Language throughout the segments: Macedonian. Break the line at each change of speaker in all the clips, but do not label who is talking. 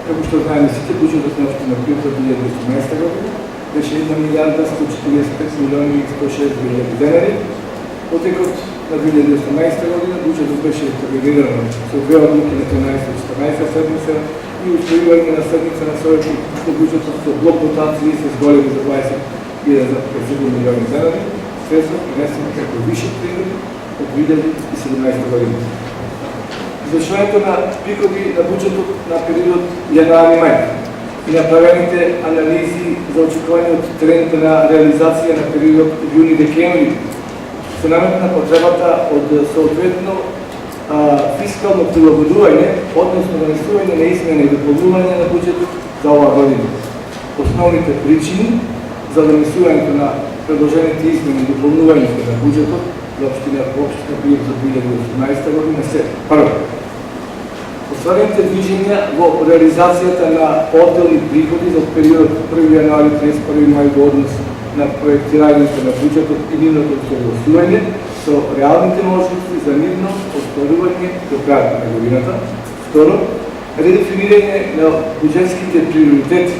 Како што знаеме сите, буџетот на општина Приот за 2018 година беше 1 милиарда 145 милиони и 106 хиляди денари. Во текот на 2018 година буџетот беше кабиниран со две одлуки на 13-14 седмица и усвојување на седмица на советот со буџетот со блок дотации се зголеми за 21,7 милиони денари, средства пренесени како виши приходи од 2017 година. Извршувањето на приходи на буџетот на период јануари-мај и направените анализи за очекување од тренд на реализација на период јуни-декември се наметна потребата од соодветно фискално прилагодување, односно нанесување на измени и дополнување на буџетот за оваа година. Основните причини за донесувањето на предложените измени и дополнувањето на буџетот за општина Приот за 2018 година се: прво, остварените движења во реализацијата на одделни приходи за период 1 јануари 31 мај во однос на проектирањето на буџетот и нивното согласување со реалните можности за нивно остварување до крајот на годината. Второ, редефинирање на буџетските приоритети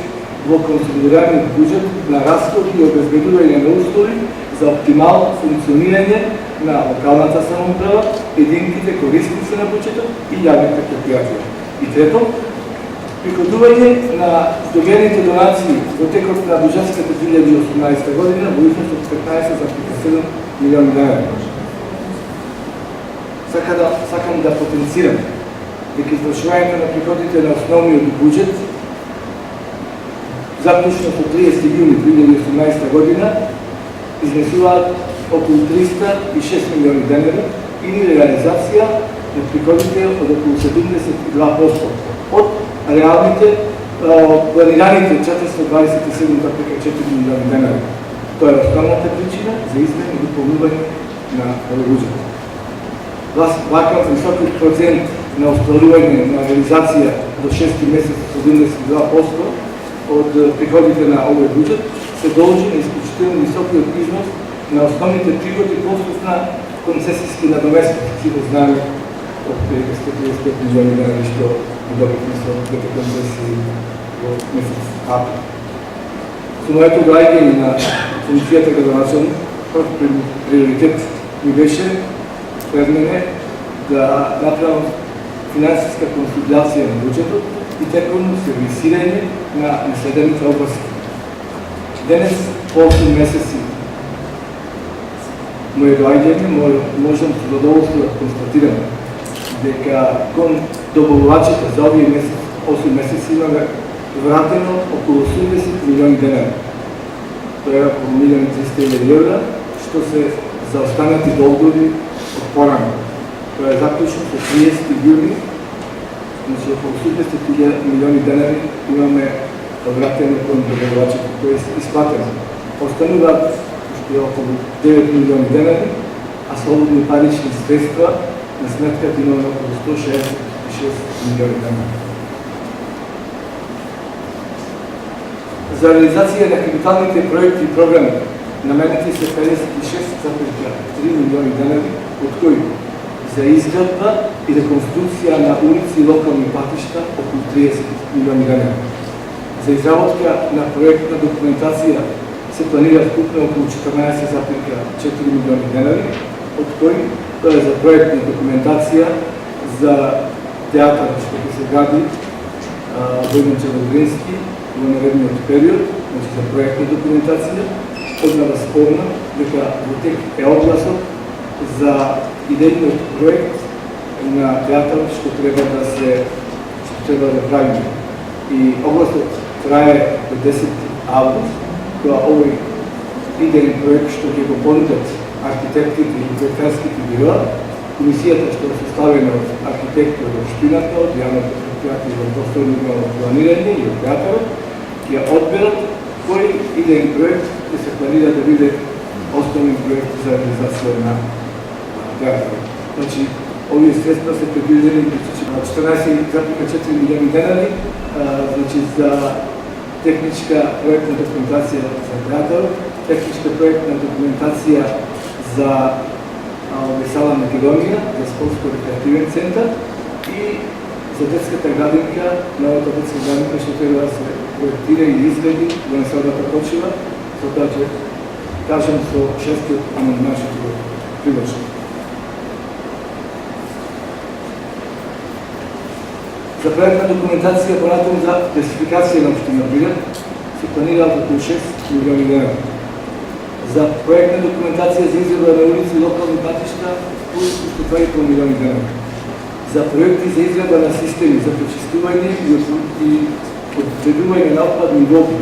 во консолидираниот буџет на расходи и обезбедување на услови за оптимално функционирање на локалната самоуправа, единките корисници на буџетот и јавните предпријатија. И трето, приходување на добените донации во текот на буџетската 2018 година во износ од 15,7 милиони денари. Сакам да потенцирам дека извршувањето на приходите на основниот буџет заклучно со 30 јуни 2018 година изнесуваат околу 306 милиони денари или реализација на приходите од околу 72% од реалните планираните 427,4 милиони денари. Тоа е основната причина за измени и дополнување на буџетот. Вакав високиот процент на остварување на реализација до 6 месец 72% од приходите на овој буџет се должи на исклучително високиот износ на основните приходи по основ на концесиски надоместници. Сите знаеме од 135 милиони денари што добивме со двете концесии во месец април. Со моето доаѓање на функцијата градоначелник, прв приоритет ми беше пред мене да направам финансиска консолидација на буџетот и тековно сервисирање на наследените области. Денес, по 8 месеци моје доаѓање, можам со задоволство да констатирам дека кон добавувачите за овие 8 месеци имаме вратено околу 80 милиони денари. Тоа е околу 1.300.000 евра, што се заостанати долгови од порано. Тоа е заклучно со 30 јуни, значи околу 80 милиони денари имаме вратено кон добавувачите, тоа е исплатено. Остануваат околу 9 милиони денари, а слободни парични средства на сметката имаме околу 166 милиони денари. За реализација на капиталните проекти и програми наменети се 56,3 милиони денари, од кои за изградба и реконструкција на улици и локални патишта околу 30 милиони денари. За изработка на проектна документација се планира вкупно околу 14,4 милиони денари, од кои тоа е за проектна документација за театар што ќе се гради Војнон Черногорски во наредниот период, значи за проектна документација. Одма да спомнам дека во тек е огласот за идејниот проект на театарот што треба да правиме. И огласот трае до 10 август, кога овој идејен проект што ќе го понудат архитектите и проектантските бироа, комисијата што е составена од архитекти од општината, од јавното предпријатие за просторно планирање и од театарот, ќе одберат кој идејен проект ќе се планира да биде основен проект за реализација на театарот. Значи, овие средства се предвидени 14,4 милиони денари, значи за техничка проектна документација за театарот, техничка проектна документација за Весела Македонија, за спортско-рекреативен центар и за детската градинка, новата детска градинка ще трябва да се проектира и изгледи, да не се да почива, за това, че кажем со шестиот амандман ще го привършим. За проектна документация понатом за класификация на община Прилеп се планира около 6 милиони лева. За проектна документация за изградба на улици и локални пътища около 2,5 милиони лева. За проекти за изградба на системи за пречиствување и отведување на отпадни води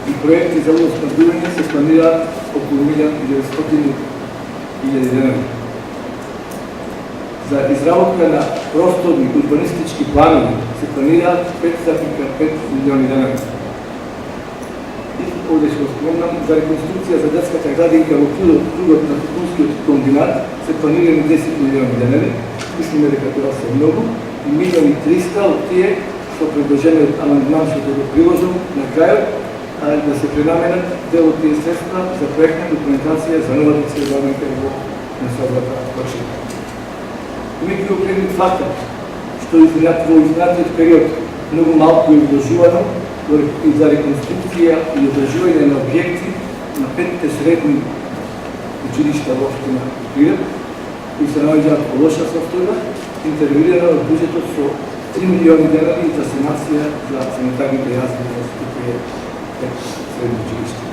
и проекти за водоснабдување се планира околу 1,900,000 лева. За изработка на просторни урбанистички планови се планира 5,5 милиони лева. И овде ще спомнам, за реконструкция за детската градинка во кругот на Тутунскиот комбинат се планирани 10 милиони лева. Мислиме дека това се многу. И 1,300,000 од тие со предложениот амандман што го приложам на крајот, да се пренаменат дел од тие средства за проектна документација за новата црваната во населната општина. Имајќи го предвид фактот што во изминатиот период многу малку е вложувано за реконструкција и одржување на објекти на 5 средни училишта во општина Прилеп, кои се наоѓаат во лоша состојба, интервенирано од буџетот со 3 милиони лева за санација за санитарните јазги во тие 5 средни училишта.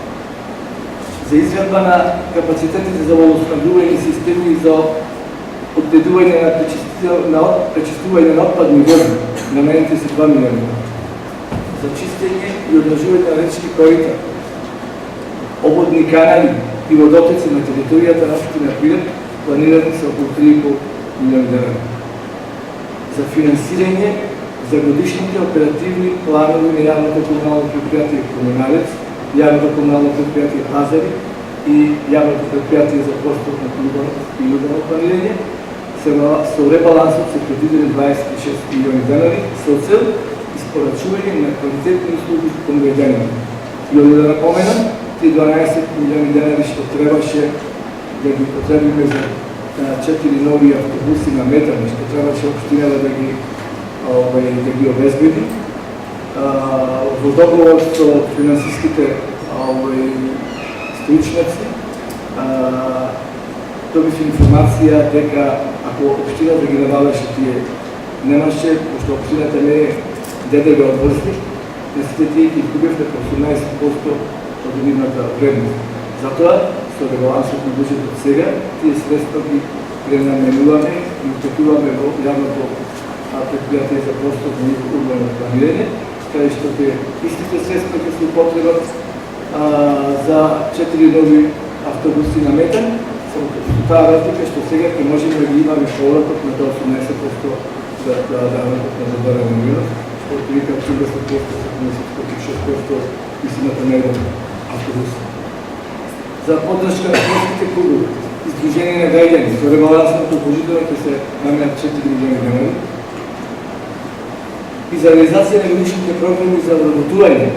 За изградба на капацитетите за водоснабдување системи за одведување на пречистување на отпадни води, наменети се 2 милиони. За чистење и одржување на речни корита, ободни канали и водотеци на територијата на општина Прилеп планирани се околу 3,5 милиони лева. За финансирање за годишните оперативни планови на јавното комунално предпријатие Комуналец, јавното комунално предпријатие Пазари и јавното предпријатие за просторно и урбано планирање, со ребалансот се предвидени 26 милиони лева со цел испорачување на квалитетни услуги кон граѓаните. И овде да напоменам, тие 12 милиони лева што требаше да ги потребиме за 4 нови автобуси на метан, што требаше општината да ги обезбеди. Во договор со финансиските стручњаци добив информација дека ако општината ги набавеше тие немаше, пошто општината не е ДДГ одврстник, не сите тие ги изгубивте по 18% од нивната вредност. Затоа, со ребалансот на буџетот сега, тие средства ги пренаменуваме и устекуваме во јавното предпријатие за просторно и урбано планирање, каде што истите средства ќе се употребат за 4 нови автобуси на метан, само таа разлика што сега ќе можеме да ги имаме повратот на 18% да работат на забарена милост, што отприлика 30%, 76% висината на еден автобус. За поддршка на горските клубови, издружение на граѓани, со ребалансното положително ќе се наменат 4 милиони лева. И за реализација на годишните програми за вработување,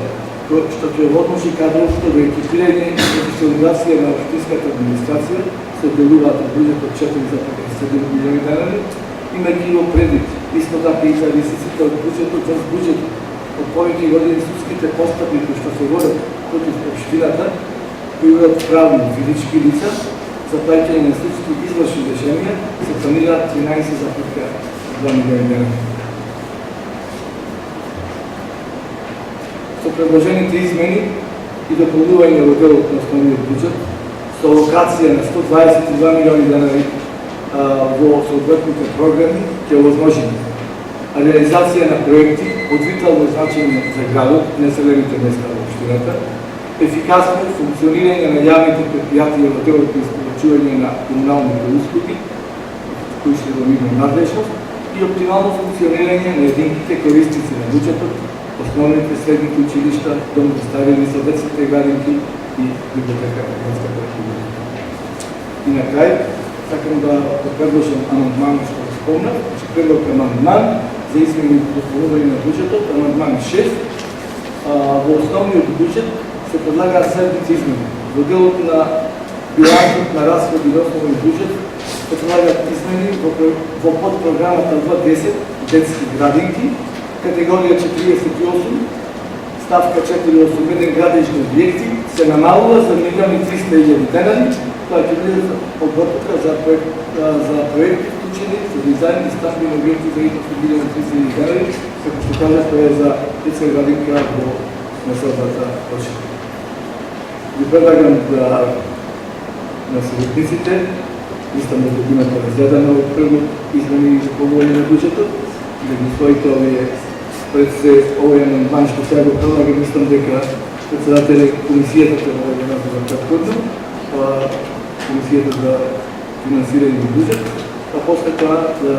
што ќе одложи кадровско до екипирање и професионализација на општинската администрација, се одделуваат од буџетот 4,7 милиони лева, имајќи го предвид исто така и за инвестициите од буџетот за буџет од повеќе години судските постапки кои што се водат против општината, кои бидат правни физички лица, за плаќање на судски извршни решенија се планираат 13,2 милиони лева. Со предложените измени и дополнување во делот на основниот буџет, со локација на 122 милиони лева во соодветните програми ќе овозможиме реализација на проекти од витално значење за градот, населените места во општината, ефикасно функционирање на јавните предпријатија во делот на испорачување на комуналните услуги, кои се во нивна надлежност, и оптимално функционирање на единките корисници на буџетот, основните средните училишта, дом за стари лица, детските градинки и библиотека на градската република. И на крај, сакам да предложам амандман што го спомнав, значи предлог амандман за измени и дополнување на буџетот, амандман 6. Во основниот буџет се предлагаат следните измени. Во делот на билансот на разходи на основен буџет се предлагаат измени во подпрограмата 2.10 детски градинки, категорија 48, ставка 481 градежни објекти се намалува за 1.300.000 денари. Тоа ќе биде подготовка за проекти вклучени за дизајн и стамбени објекти за изnos од 1.300.000 денари, како што кажа, тоа е за детска градинка во населбата Очина. Ви предлагам да на советниците, мислам да имате разгледано прво измени и поголење на буџетот, да ги усвоите овие пред се овој амандман што сега го предлагам, мислам дека председателят комисијата треба да го направи претходно, комисијата за финансирање на буџет, а после тоа да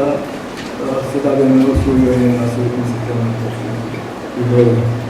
се даде на усвојување на советниците на Општината.